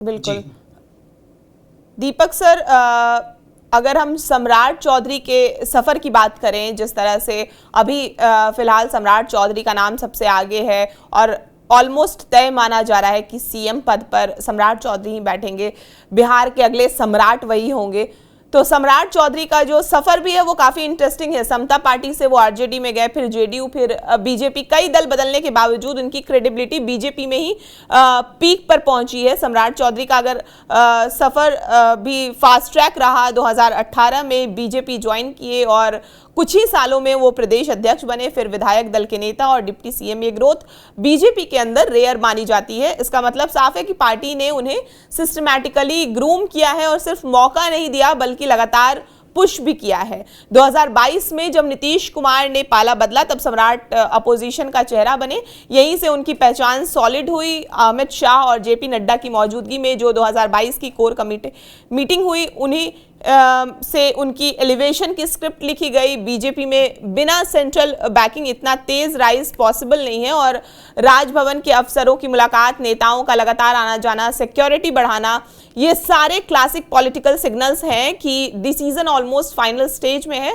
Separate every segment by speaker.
Speaker 1: बिल्कुल। दीपक सर, अगर हम सम्राट चौधरी के सफ़र की बात करें, जिस तरह से अभी फिलहाल सम्राट चौधरी का नाम सबसे आगे है और ऑलमोस्ट तय माना जा रहा है कि सीएम पद पर सम्राट चौधरी ही बैठेंगे, बिहार के अगले सम्राट वही होंगे। तो सम्राट चौधरी का जो सफ़र भी है वो काफ़ी इंटरेस्टिंग है। समता पार्टी से वो आरजेडी में गए, फिर जेडीयू, फिर बीजेपी। कई दल बदलने के बावजूद उनकी क्रेडिबिलिटी बीजेपी में ही पीक पर पहुंची है। सम्राट चौधरी का अगर सफ़र भी फास्ट ट्रैक रहा, 2018 में बीजेपी ज्वाइन किए और कुछ ही सालों में वो प्रदेश अध्यक्ष बने, फिर विधायक दल के नेता और डिप्टी सीएम। ये ग्रोथ बीजेपी के अंदर रेयर मानी जाती है। इसका मतलब साफ है कि पार्टी ने उन्हें सिस्टमैटिकली ग्रूम किया है और सिर्फ मौका नहीं दिया बल्कि लगातार पुश भी किया है। 2022 में जब नीतीश कुमार ने पाला बदला तब सम्राट अपोजिशन का चेहरा बने। यहीं से उनकी पहचान सॉलिड हुई। अमित शाह और जेपी नड्डा की मौजूदगी में जो 2022 की कोर कमेटी मीटिंग हुई, उन्हीं से उनकी एलिवेशन की स्क्रिप्ट लिखी गई। बीजेपी में बिना सेंट्रल बैकिंग इतना तेज राइज पॉसिबल नहीं है और राजभवन के अफसरों की मुलाकात, नेताओं का लगातार आना जाना, सिक्योरिटी बढ़ाना, ये सारे क्लासिक पॉलिटिकल सिग्नल्स हैं कि डिसीजन ऑलमोस्ट फाइनल स्टेज में है।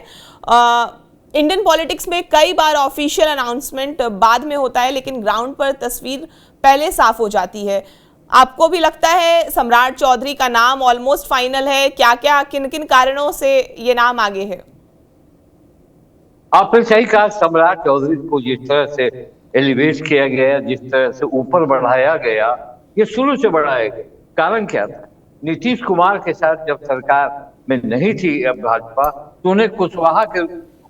Speaker 1: इंडियन पॉलिटिक्स में कई बार ऑफिशियल अनाउंसमेंट बाद में होता है, लेकिन ग्राउंड पर तस्वीर पहले साफ हो जाती है। आपको भी लगता है सम्राट चौधरी का नाम ऑलमोस्ट फाइनल है? क्या क्या, किन किन कारणों से ये नाम आगे है?
Speaker 2: आपने सही कहा। सम्राट चौधरी को जिस तरह से एलिवेट किया गया, जिस तरह से ऊपर बढ़ाया गया, ये शुरू से बढ़ाया गया। कारण क्या था? नीतीश कुमार के साथ जब सरकार में नहीं थी अब भाजपा, तो उन्हें कुशवाहा के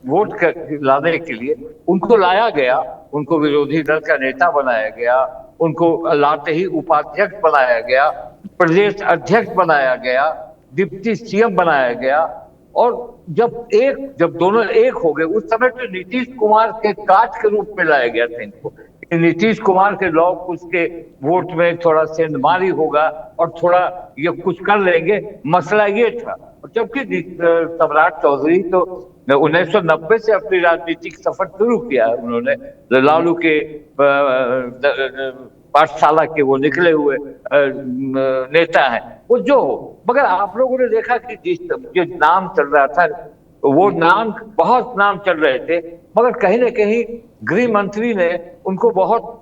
Speaker 2: वोट लाने के लिए उनको लाया गया, उनको विरोधी दल का नेता बनाया गया, उनको लाते ही उपाध्यक्ष बनाया गया, प्रदेश अध्यक्ष बनाया गया, डिप्टी सीएम बनाया गया। और जब दोनों एक हो गए, उस समय तो नीतीश कुमार के काट के रूप में लाया गया था इनको। नीतीश कुमार के लोग उसके वोट में थोड़ा सेंधमारी होगा और थोड़ा ये कुछ कर लेंगे, मसला ये था। और जबकि सम्राट चौधरी तो 1990 से अपनी राजनीतिक सफर शुरू किया है उन्होंने। लालू के पाठशाला के वो निकले हुए नेता हैं, वो जो हो। मगर आप लोगों ने देखा कि जो नाम चल रहा था, वो नाम, बहुत नाम चल रहे थे, मगर कहीं ना कहीं गृह मंत्री ने उनको बहुत,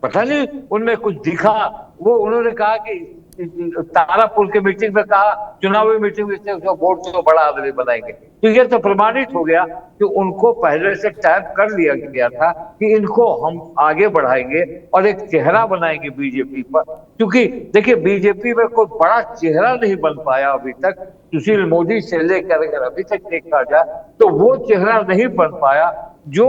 Speaker 2: पता नहीं उनमें कुछ दिखा। वो उन्होंने कहा कि तारापुर के मीटिंग में कहा, चुनावी मीटिंग में वोट तो बड़ा आदमी बनाएंगे। तो ये तो प्रमाणित हो गया कि उनको पहले से तय कर लिया गया था कि इनको हम आगे बढ़ाएंगे और एक चेहरा बनाएंगे बीजेपी पर। क्योंकि देखिए, बीजेपी में कोई बड़ा चेहरा नहीं बन पाया अभी तक। सुशील मोदी से लेकर अगर अभी तक देखा जाए तो वो चेहरा नहीं बन पाया जो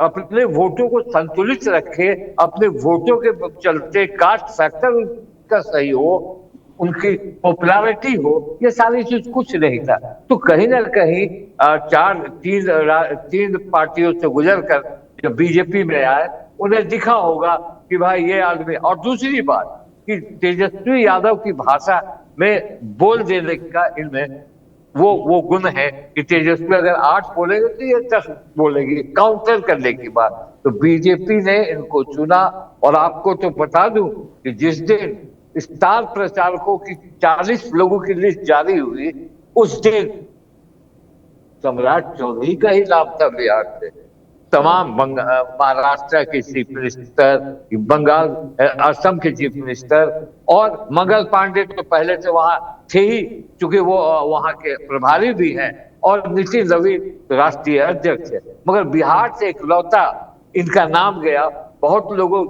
Speaker 2: अपने वोटों को संतुलित रखे, अपने वोटों के चलते कास्ट फैक्टर का सही हो, उनकी पॉपुलैरिटी हो, ये सारी चीज कुछ नहीं था। तो कहीं ना कहीं तीन पार्टियों से गुजर कर जब बीजेपी में आए, उन्हें दिखा होगा कि भाई ये आदमी। और दूसरी बात कि तेजस्वी यादव की भाषा में बोल देने का इनमें वो गुण है कि तेजस्वी अगर 8 बोलेंगे तो ये 10 बोलेगी, काउंटर करने की बात। तो बीजेपी ने इनको चुना। और आपको तो बता दूं कि जिस दिन स्टार प्रचारकों की 40 लोगों की लिस्ट जारी हुई, उस दिन सम्राट चौधरी का ही नाम था बिहार से। तमाम महाराष्ट्र के चीफ मिनिस्टर, बंगाल, असम के चीफ मिनिस्टर, और मंगल पांडे तो पहले से वहां थे ही, क्योंकि वो वहां के प्रभारी भी हैं, और नितिन रवि राष्ट्रीय अध्यक्ष है। मगर बिहार से इकलौता इनका नाम गया। बहुत लोगों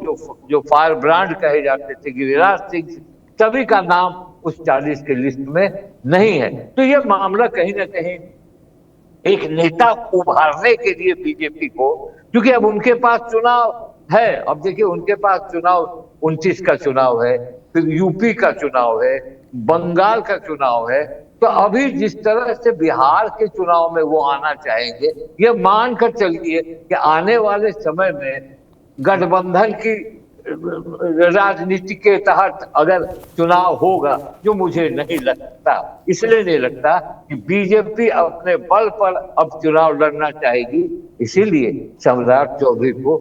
Speaker 2: जो फायर ब्रांड कहे जाते थे, गिरिराज सिंह, सभी का नाम उस 40 के लिस्ट में नहीं है। तो ये मामला कहीं ना कहीं एक नेता उभारने के लिए बीजेपी को, क्योंकि अब उनके पास चुनाव है। अब देखिए, उनके पास चुनाव 29 का चुनाव है, फिर यूपी का चुनाव है, बंगाल का चुनाव है। तो अभी जिस तरह से बिहार के चुनाव में वो आना चाहेंगे, ये मानकर चलिए कि आने वाले समय में गठबंधन की राजनीति के तहत अगर चुनाव होगा, जो मुझे नहीं लगता, इसलिए नहीं लगता कि बीजेपी अपने बल पर अब चुनाव लड़ना चाहेगी। इसीलिए सम्राट चौधरी को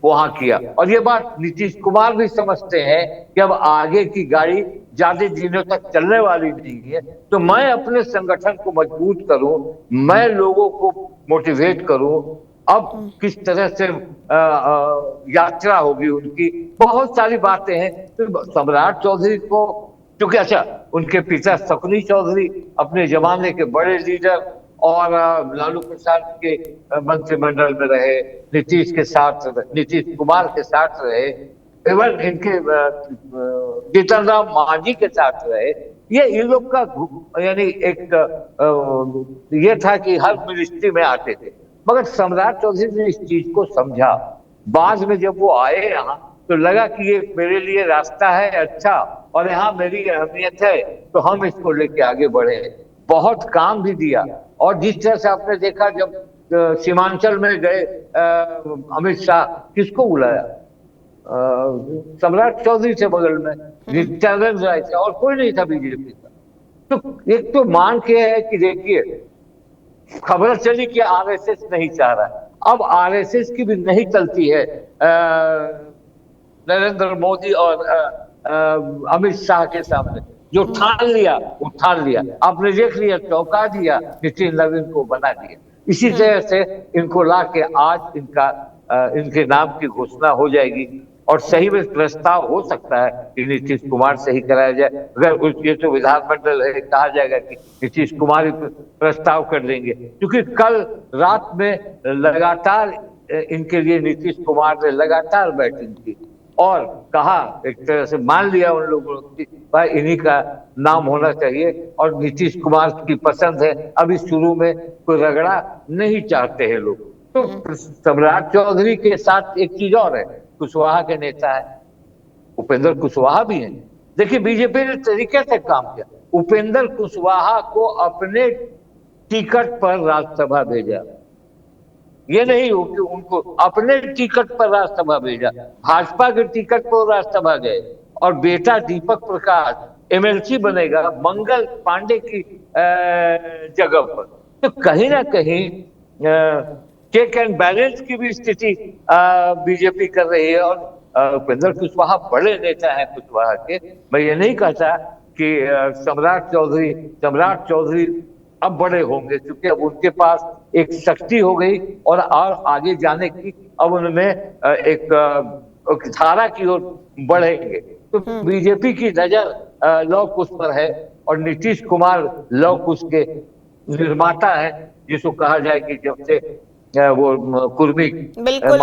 Speaker 2: वहां किया। और ये बात नीतीश कुमार भी समझते हैं कि अब आगे की गाड़ी ज्यादा दिनों तक चलने वाली नहीं है, तो मैं अपने संगठन को मजबूत करूं, मैं लोगों को मोटिवेट करूं। अब किस तरह से यात्रा होगी उनकी, बहुत सारी बातें हैं। तो सम्राट चौधरी को, क्योंकि अच्छा उनके पिता शकुनी चौधरी अपने जमाने के बड़े लीडर और लालू प्रसाद के मंत्रिमंडल में रहे, नीतीश कुमार के साथ रहे, इवन इनके जीतन राम मांझी के साथ रहे। ये इन लोग का यानी एक ये था कि हर मिनिस्ट्री में आते थे। मगर सम्राट चौधरी ने इस चीज को समझा। बाद में जब वो आए यहाँ तो लगा कि ये मेरे लिए रास्ता है अच्छा, और यहाँ मेरी अहमियत है, तो हम इसको लेके आगे बढ़े। बहुत काम भी दिया। और जिस तरह से आपने देखा जब सीमांचल में गए अमित शाह, किसको बुलाया? सम्राट चौधरी थे बगल में, नित्यानंद राय थे, और कोई नहीं था बीजेपी का। तो एक तो मान के है कि देखिए खबर चली कि आरएसएस नहीं चाह रहा। अब आरएसएस की भी नहीं चलती है नरेंद्र मोदी और अमित शाह के सामने। जो ठान लिया वो ठान लिया, आपने देख लिया, चौंका दिया, नितिन नवीन को बना दिया। इसी तरह से इनको ला के आज इनके नाम की घोषणा हो जाएगी। और सही में प्रस्ताव हो सकता है कि नीतीश कुमार से ही कराया जाए। अगर ये तो विधानमंडल है, कहा जाएगा कि नीतीश कुमार ही प्रस्ताव कर देंगे, क्योंकि कल रात में लगातार इनके लिए नीतीश कुमार ने लगातार बैटिंग की और कहा, एक तरह से मान लिया उन लोगों ने भाई इन्हीं का नाम होना चाहिए, और नीतीश कुमार की पसंद है। अभी शुरू में कोई रगड़ा नहीं चाहते हैं लोग। तो सम्राट चौधरी के साथ एक चीज और है, कुशवाहा के नेता है, उपेंद्र कुशवाहा भी हैं। देखिए बीजेपी ने तरीके से काम किया, उपेंद्र कुशवाहा को अपने टिकट पर राज्यसभा भेजा। ये नहीं हो कि उनको अपने टिकट पर राज्यसभा भेजा, भाजपा के टिकट पर राज्यसभा गए। और बेटा दीपक प्रकाश एमएलसी बनेगा मंगल पांडे की जगह पर। तो कहीं ना कहीं चेक एंड बैलेंस की भी स्थिति बीजेपी कर रही है। और उपेंद्र कुशवाहा बड़े नेता हैं कुशवाहा के। मैं ये नहीं कहता कि सम्राट चौधरी अब बड़े होंगे, क्योंकि अब उनके पास एक शक्ति हो गई और आगे जाने की अब उनमें एक धारा की ओर बढ़ेंगे। तो बीजेपी की नजर लौह कुश पर है, और नीतीश कुमार लौह कुश के निर्माता है, जिसको कहा जाए कि जब से वो कुर्मी
Speaker 1: बिल्कुल